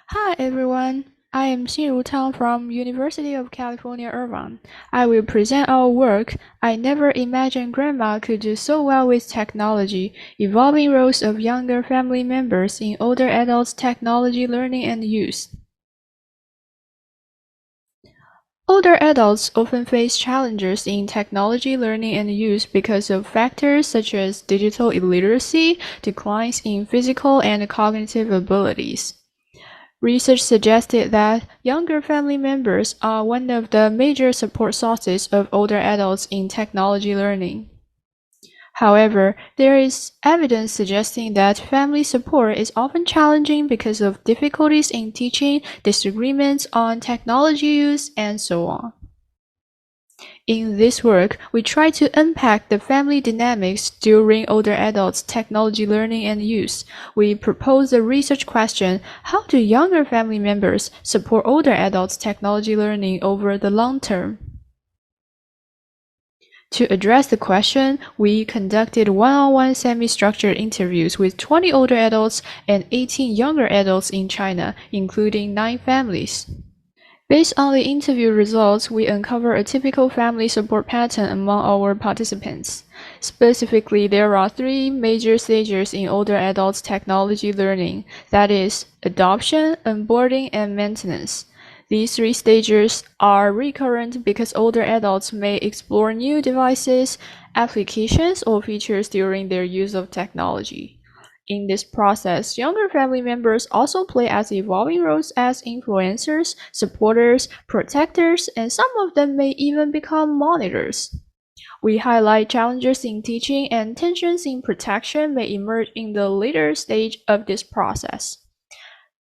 Hi everyone, I am Xinru Tang from University of California, Irvine. I will present our work. I never imagined grandma could do so well with technology, evolving roles of younger family members in older adults' technology learning and use. Older adults often face challenges in technology learning and use because of factors such as digital illiteracy, declines in physical and cognitive abilities. Research suggested that younger family members are one of the major support sources of older adults in technology learning. However, there is evidence suggesting that family support is often challenging because of difficulties in teaching, disagreements on technology use, and so on. In this work, we try to unpack the family dynamics during older adults' technology learning and use. We propose a research question: how do younger family members support older adults' technology learning over the long term? To address the question, we conducted one-on-one semi-structured interviews with 20 older adults and 18 younger adults in China, including 9 families. Based on the interview results, we uncover a typical family support pattern among our participants. Specifically, there are 3 major stages in older adults' technology learning, that is, adoption, onboarding, and maintenance. These 3 stages are recurrent because older adults may explore new devices, applications, or features during their use of technology. In this process, younger family members also play as evolving roles as influencers, supporters, protectors, and some of them may even become monitors. We highlight challenges in teaching and tensions in protection may emerge in the later stage of this process.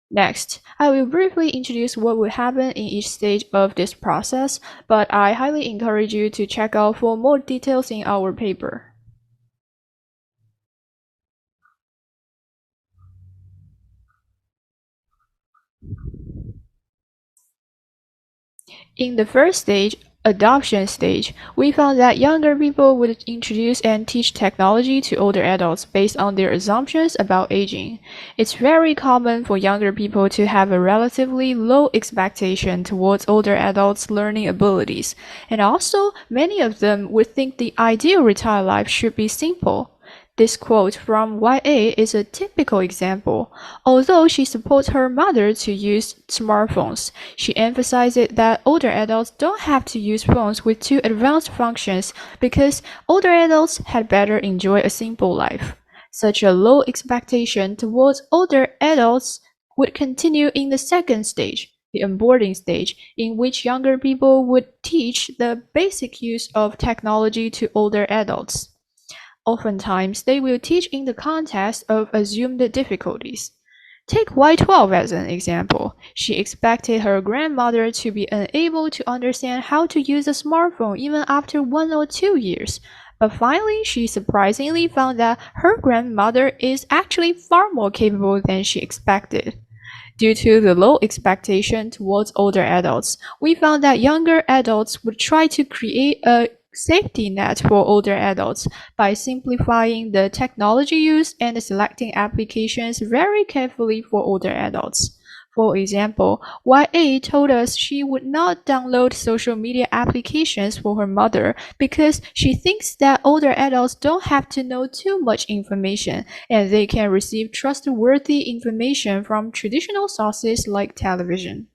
Next, I will briefly introduce what will happen in each stage of this process, but I highly encourage you to check out for more details in our paper. In the first stage, adoption stage, we found that younger people would introduce and teach technology to older adults based on their assumptions about aging. It's very common for younger people to have a relatively low expectation towards older adults' learning abilities, and also many of them would think the ideal retired life should be simple. This quote from YA is a typical example. Although she supports her mother to use smartphones, she emphasizes that older adults don't have to use phones with too advanced functions because older adults had better enjoy a simple life. Such a low expectation towards older adults would continue in the second stage, the onboarding stage, in which younger people would teach the basic use of technology to older adults. Oftentimes, they will teach in the context of assumed difficulties. Take Y12 as an example. She expected her grandmother to be unable to understand how to use a smartphone even after 1 or 2 years. But finally, she surprisingly found that her grandmother is actually far more capable than she expected. Due to the low expectation towards older adults, we found that younger adults would try to create a safety net for older adults by simplifying the technology use and selecting applications very carefully for older adults. For example, YA told us she would not download social media applications for her mother because she thinks that older adults don't have to know too much information and they can receive trustworthy information from traditional sources like television.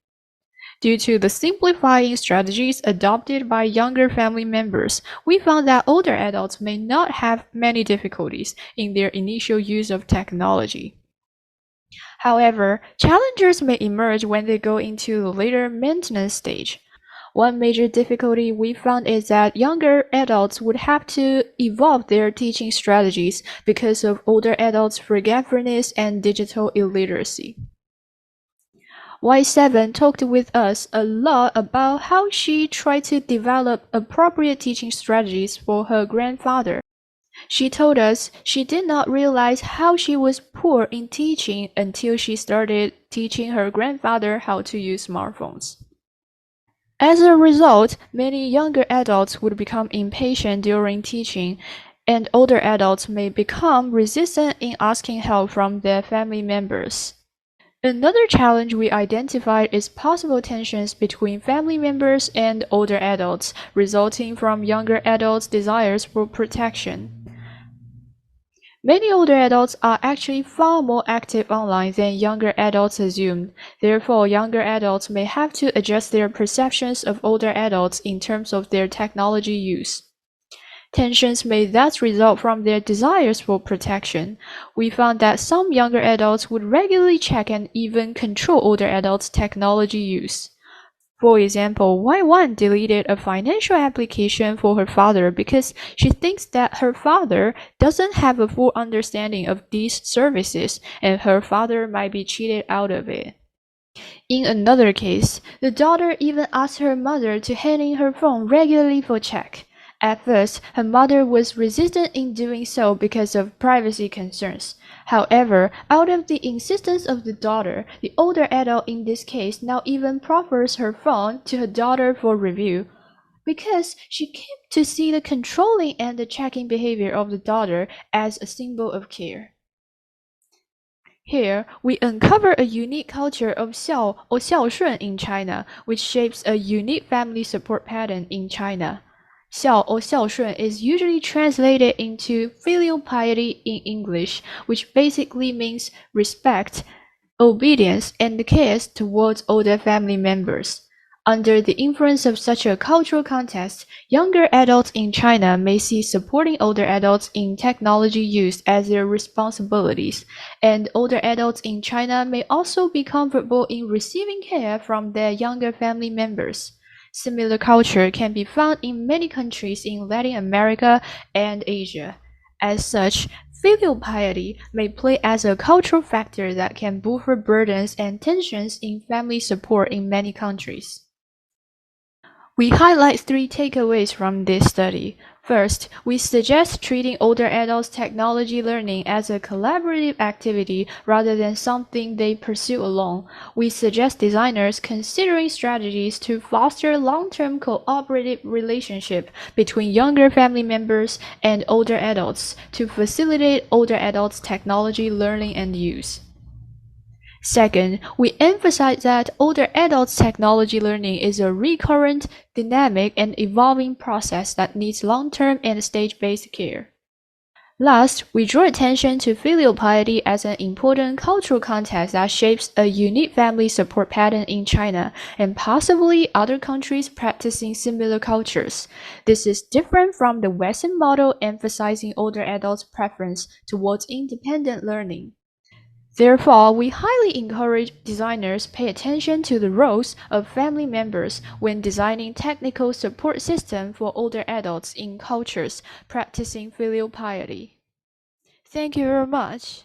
Due to the simplifying strategies adopted by younger family members, we found that older adults may not have many difficulties in their initial use of technology. However, challenges may emerge when they go into the later maintenance stage. One major difficulty we found is that younger adults would have to evolve their teaching strategies because of older adults' forgetfulness and digital illiteracy. Y7 talked with us a lot about how she tried to develop appropriate teaching strategies for her grandfather. She told us she did not realize how she was poor in teaching until she started teaching her grandfather how to use smartphones. As a result, many younger adults would become impatient during teaching, and older adults may become resistant in asking help from their family members. Another challenge we identified is possible tensions between family members and older adults, resulting from younger adults' desires for protection. Many older adults are actually far more active online than younger adults assume. Therefore, younger adults may have to adjust their perceptions of older adults in terms of their technology use. Tensions may thus result from their desires for protection. We found that some younger adults would regularly check and even control older adults' technology use. For example, Y1 deleted a financial application for her father because she thinks that her father doesn't have a full understanding of these services and her father might be cheated out of it. In another case, the daughter even asked her mother to hand in her phone regularly for check. At first, her mother was resistant in doing so because of privacy concerns. However, out of the insistence of the daughter, the older adult in this case now even proffers her phone to her daughter for review. Because she came to see the controlling and the checking behavior of the daughter as a symbol of care. Here, we uncover a unique culture of xiao or xiaoshun in China, which shapes a unique family support pattern in China. Xiao or xiaoshun is usually translated into filial piety in English, which basically means respect, obedience, and care towards older family members. Under the influence of such a cultural context, younger adults in China may see supporting older adults in technology use as their responsibilities, and older adults in China may also be comfortable in receiving care from their younger family members. Similar culture can be found in many countries in Latin America and Asia. As such, filial piety may play as a cultural factor that can buffer burdens and tensions in family support in many countries. We highlight three takeaways from this study. First, we suggest treating older adults' technology learning as a collaborative activity rather than something they pursue alone. We suggest designers considering strategies to foster long-term cooperative relationship between younger family members and older adults to facilitate older adults' technology learning and use. Second, we emphasize that older adults' technology learning is a recurrent, dynamic, and evolving process that needs long-term and stage-based care. Last, we draw attention to filial piety as an important cultural context that shapes a unique family support pattern in China and possibly other countries practicing similar cultures. This is different from the Western model emphasizing older adults' preference towards independent learning. Therefore, we highly encourage designers pay attention to the roles of family members when designing technical support systems for older adults in cultures practicing filial piety. Thank you very much.